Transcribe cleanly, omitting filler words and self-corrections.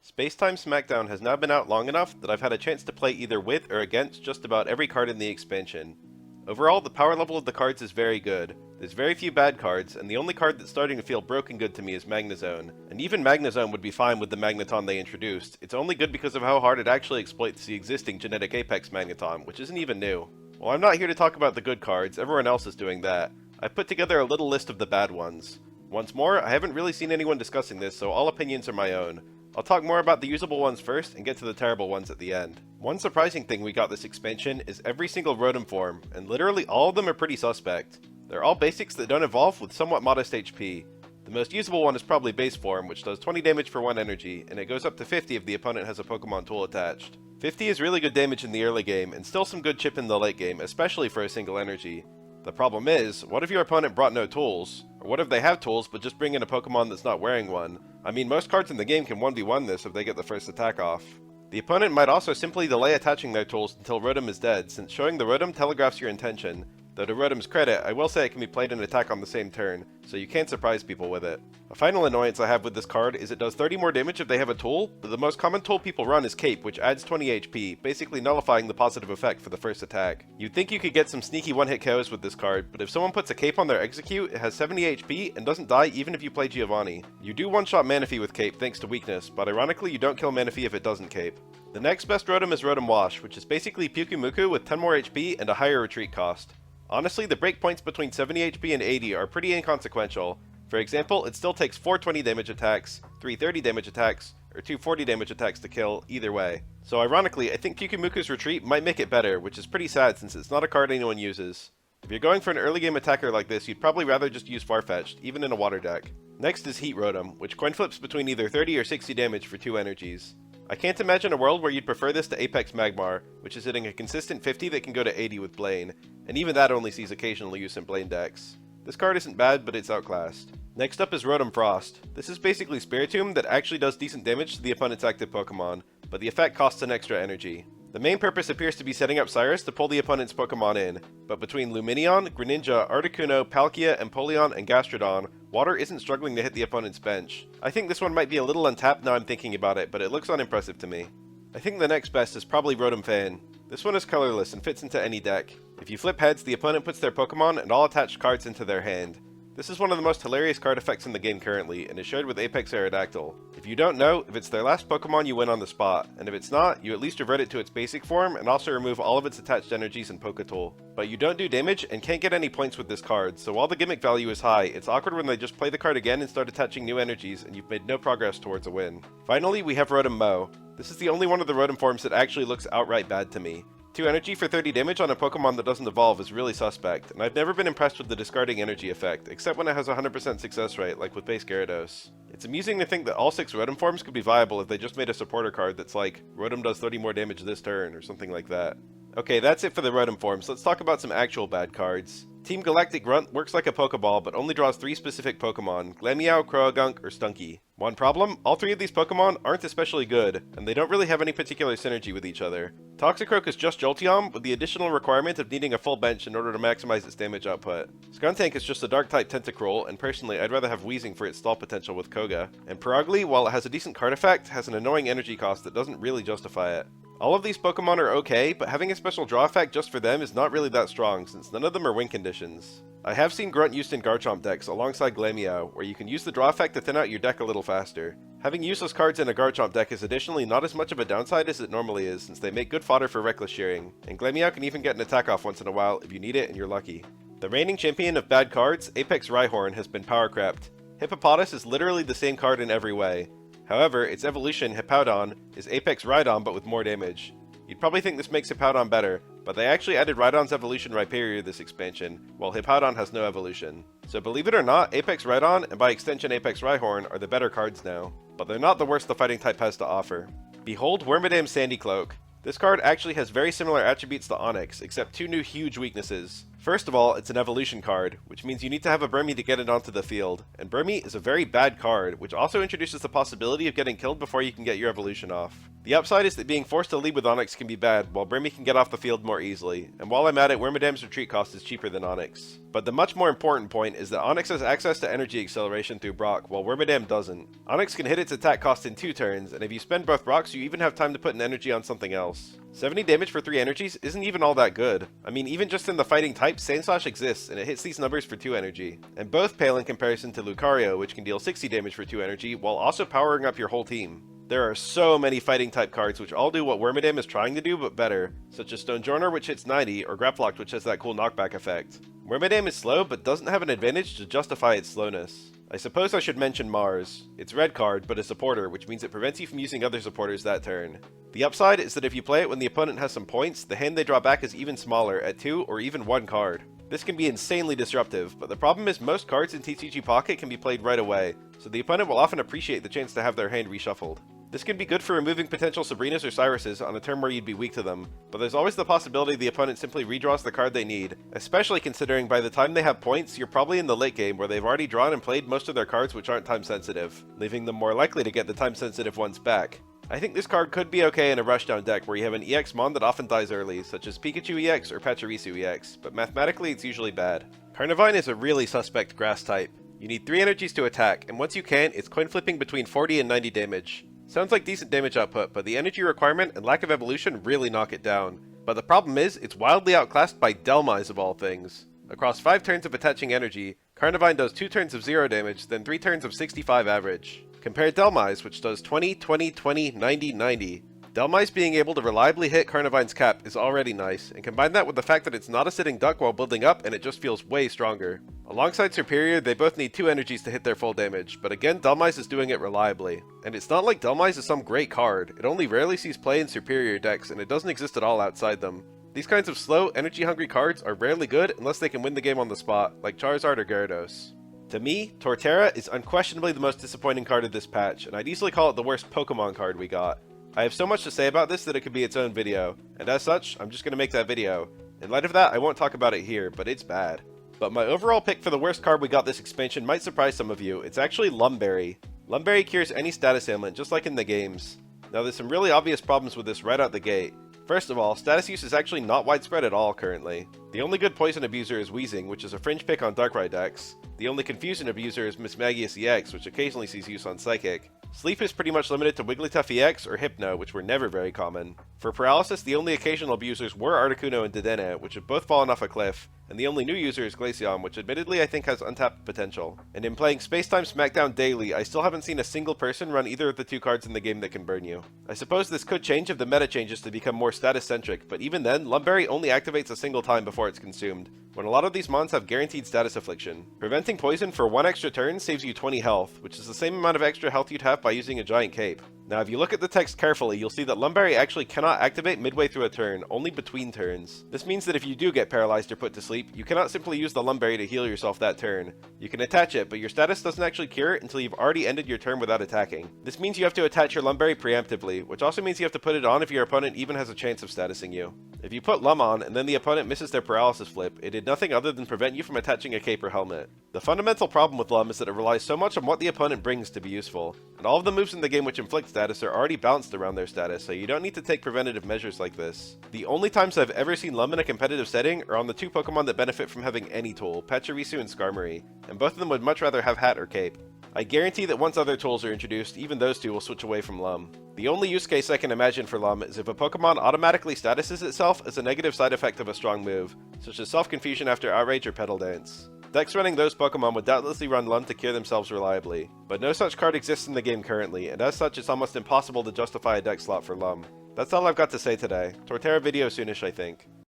Space Time Smackdown has now been out long enough that I've had a chance to play either with or against just about every card in the expansion. Overall, the power level of the cards is very good. There's very few bad cards, and the only card that's starting to feel broken good to me is Magnezone. And even Magnezone would be fine with the Magneton they introduced. It's only good because of how hard it actually exploits the existing genetic Apex Magneton, which isn't even new. Well, I'm not here to talk about the good cards, everyone else is doing that. I've put together a little list of the bad ones. Once more, I haven't really seen anyone discussing this, so all opinions are my own. I'll talk more about the usable ones first and get to the terrible ones at the end. One surprising thing we got this expansion is every single Rotom form, and literally all of them are pretty suspect. They're all basics that don't evolve with somewhat modest HP. The most usable one is probably base form, which does 20 damage for 1 energy, and it goes up to 50 if the opponent has a Pokemon tool attached. 50 is really good damage in the early game, and still some good chip in the late game, especially for a single energy. The problem is, what if your opponent brought no tools? Or what if they have tools but just bring in a Pokemon that's not wearing one? I mean, most cards in the game can 1v1 this if they get the first attack off. The opponent might also simply delay attaching their tools until Rotom is dead, since showing the Rotom telegraphs your intention. Though to Rotom's credit, I will say it can be played and attack on the same turn, so you can surprise people with it. A final annoyance I have with this card is it does 30 more damage if they have a tool, but the most common tool people run is Cape, which adds 20 HP, basically nullifying the positive effect for the first attack. You'd think you could get some sneaky one-hit KOs with this card, but if someone puts a Cape on their Execute, it has 70 HP and doesn't die even if you play Giovanni. You do one-shot Manaphy with Cape thanks to weakness, but ironically you don't kill Manaphy if it doesn't Cape. The next best Rotom is Rotom Wash, which is basically Pyukumuku with 10 more HP and a higher retreat cost. Honestly, the breakpoints between 70 HP and 80 are pretty inconsequential. For example, it still takes 4 20 damage attacks, 3 30 damage attacks, or 2 40 damage attacks to kill, either way. So ironically, I think Pyukumuku's retreat might make it better, which is pretty sad since it's not a card anyone uses. If you're going for an early game attacker like this, you'd probably rather just use Farfetch'd, even in a water deck. Next is Heat Rotom, which coin flips between either 30 or 60 damage for 2 energies. I can't imagine a world where you'd prefer this to Apex Magmar, which is hitting a consistent 50 that can go to 80 with Blaine, and even that only sees occasional use in Blaine decks. This card isn't bad, but it's outclassed. Next up is Rotom Frost. This is basically Spiritomb that actually does decent damage to the opponent's active Pokemon, but the effect costs an extra energy. The main purpose appears to be setting up Cyrus to pull the opponent's Pokemon in, but between Lumineon, Greninja, Articuno, Palkia, Empoleon, and Gastrodon, Water isn't struggling to hit the opponent's bench. I think this one might be a little untapped now I'm thinking about it, but it looks unimpressive to me. I think the next best is probably Rotom Fan. This one is colorless and fits into any deck. If you flip heads, the opponent puts their Pokemon and all attached cards into their hand. This is one of the most hilarious card effects in the game currently, and is shared with Apex Aerodactyl. If you don't know, if it's their last Pokemon you win on the spot, and if it's not, you at least revert it to its basic form, and also remove all of its attached energies and Poketool. But you don't do damage, and can't get any points with this card, so while the gimmick value is high, it's awkward when they just play the card again and start attaching new energies, and you've made no progress towards a win. Finally, we have Rotom Mow. This is the only one of the Rotom forms that actually looks outright bad to me. 2 energy for 30 damage on a Pokemon that doesn't evolve is really suspect, and I've never been impressed with the discarding energy effect, except when it has a 100% success rate, like with base Gyarados. It's amusing to think that all 6 Rotom forms could be viable if they just made a supporter card that's like, Rotom does 30 more damage this turn, or something like that. Okay, that's it for the Rotom forms, let's talk about some actual bad cards. Team Galactic Grunt works like a Pokeball, but only draws 3 specific Pokemon, Glameow, Croagunk, or Stunky. One problem, all 3 of these Pokemon aren't especially good, and they don't really have any particular synergy with each other. Toxicroak is just Jolteon, with the additional requirement of needing a full bench in order to maximize its damage output. Skuntank is just a Dark-type Tentacruel, and personally I'd rather have Weezing for its stall potential with Koga. And Peragli, while it has a decent card effect, has an annoying energy cost that doesn't really justify it. All of these Pokemon are okay, but having a special draw effect just for them is not really that strong, since none of them are win conditions. I have seen Grunt used in Garchomp decks alongside Glameow, where you can use the draw effect to thin out your deck a little faster. Having useless cards in a Garchomp deck is additionally not as much of a downside as it normally is, since they make good fodder for Reckless Shearing, and Glameow can even get an attack off once in a while if you need it and you're lucky. The reigning champion of bad cards, Apex Rhyhorn, has been power crept. Hippopotas is literally the same card in every way. However, its evolution, Hippowdon, is Apex Rhydon but with more damage. You'd probably think this makes Hippowdon better, but they actually added Rhydon's evolution Rhyperior this expansion, while Hippowdon has no evolution. So believe it or not, Apex Rhydon, and by extension Apex Rhyhorn, are the better cards now. But they're not the worst the fighting type has to offer. Behold Wormadam Sandy Cloak. This card actually has very similar attributes to Onix, except 2 new huge weaknesses. First of all, it's an evolution card, which means you need to have a Burmy to get it onto the field, and Burmy is a very bad card, which also introduces the possibility of getting killed before you can get your evolution off. The upside is that being forced to lead with Onix can be bad, while Burmy can get off the field more easily, and while I'm at it, Wormadam's retreat cost is cheaper than Onix. But the much more important point is that Onix has access to energy acceleration through Brock, while Wormadam doesn't. Onix can hit its attack cost in 2 turns, and if you spend both rocks, you even have time to put an energy on something else. 70 damage for 3 energies isn't even all that good. I mean, even just in the fighting type, Sandslash exists, and it hits these numbers for 2 energy. And both pale in comparison to Lucario, which can deal 60 damage for 2 energy, while also powering up your whole team. There are so many fighting type cards which all do what Wormadam is trying to do, but better, such as Stonjourner, which hits 90, or Grapploct, which has that cool knockback effect. Wormadam is slow, but doesn't have an advantage to justify its slowness. I suppose I should mention Mars. It's red card, but a supporter, which means it prevents you from using other supporters that turn. The upside is that if you play it when the opponent has some points, the hand they draw back is even smaller, at 2 or even 1 card. This can be insanely disruptive, but the problem is most cards in TCG Pocket can be played right away, so the opponent will often appreciate the chance to have their hand reshuffled. This can be good for removing potential Sabrinas or Cyruses on a turn where you'd be weak to them, but there's always the possibility the opponent simply redraws the card they need, especially considering by the time they have points, you're probably in the late game where they've already drawn and played most of their cards which aren't time sensitive, leaving them more likely to get the time sensitive ones back. I think this card could be okay in a rushdown deck where you have an EX Mon that often dies early, such as Pikachu EX or Pachirisu EX, but mathematically it's usually bad. Carnivine is a really suspect grass type. You need 3 energies to attack, and once you can, it's coin flipping between 40 and 90 damage. Sounds like decent damage output, but the energy requirement and lack of evolution really knock it down. But the problem is, it's wildly outclassed by Dhelmise of all things. Across 5 turns of attaching energy, Carnivine does 2 turns of 0 damage, then 3 turns of 65 average. Compare Dhelmise, which does 20, 20, 20, 90, 90. Dhelmise being able to reliably hit Carnivine's cap is already nice, and combine that with the fact that it's not a sitting duck while building up and it just feels way stronger. Alongside Superior, they both need 2 energies to hit their full damage, but again Dhelmise is doing it reliably. And it's not like Dhelmise is some great card, it only rarely sees play in Superior decks and it doesn't exist at all outside them. These kinds of slow, energy-hungry cards are rarely good unless they can win the game on the spot, like Charizard or Gyarados. To me, Torterra is unquestionably the most disappointing card of this patch, and I'd easily call it the worst Pokemon card we got. I have so much to say about this that it could be its own video, and as such, I'm just going to make that video. In light of that, I won't talk about it here, but it's bad. But my overall pick for the worst card we got this expansion might surprise some of you. It's actually Lum Berry. Lum Berry cures any status ailment, just like in the games. Now there's some really obvious problems with this right out the gate. First of all, status use is actually not widespread at all currently. The only good poison abuser is Weezing, which is a fringe pick on Darkrai decks. The only confusion abuser is Mismagius EX, which occasionally sees use on Psychic. Sleep is pretty much limited to Wigglytuff EX or Hypno, which were never very common. For Paralysis, the only occasional abusers were Articuno and Dedenne, which have both fallen off a cliff, and the only new user is Glaceon, which admittedly I think has untapped potential. And in playing Space Time Smackdown daily, I still haven't seen a single person run either of the 2 cards in the game that can burn you. I suppose this could change if the meta changes to become more status-centric, but even then, Lum Berry only activates a single time before it's consumed, when a lot of these mons have guaranteed status affliction. Preventing poison for 1 extra turn saves you 20 health, which is the same amount of extra health you'd have by using a giant cape. Now if you look at the text carefully, you'll see that Lum Berry actually cannot activate midway through a turn, only between turns. This means that if you do get paralyzed or put to sleep, you cannot simply use the Lum Berry to heal yourself that turn. You can attach it, but your status doesn't actually cure it until you've already ended your turn without attacking. This means you have to attach your Lum Berry preemptively, which also means you have to put it on if your opponent even has a chance of statusing you. If you put Lum on, and then the opponent misses their paralysis flip, it did nothing other than prevent you from attaching a cape or helmet. The fundamental problem with Lum is that it relies so much on what the opponent brings to be useful, and all of the moves in the game which inflict status are already balanced around their status, so you don't need to take preventative measures like this. The only times I've ever seen Lum in a competitive setting are on the 2 Pokemon that benefit from having any tool, Pachirisu and Skarmory, and both of them would much rather have Hat or Cape. I guarantee that once other tools are introduced, even those 2 will switch away from Lum. The only use case I can imagine for Lum is if a Pokemon automatically statuses itself as a negative side effect of a strong move, such as Self-Confusion after Outrage or Petal Dance. Decks running those Pokemon would doubtlessly run Lum to cure themselves reliably, but no such card exists in the game currently, and as such it's almost impossible to justify a deck slot for Lum. That's all I've got to say today. Torterra video soonish, I think.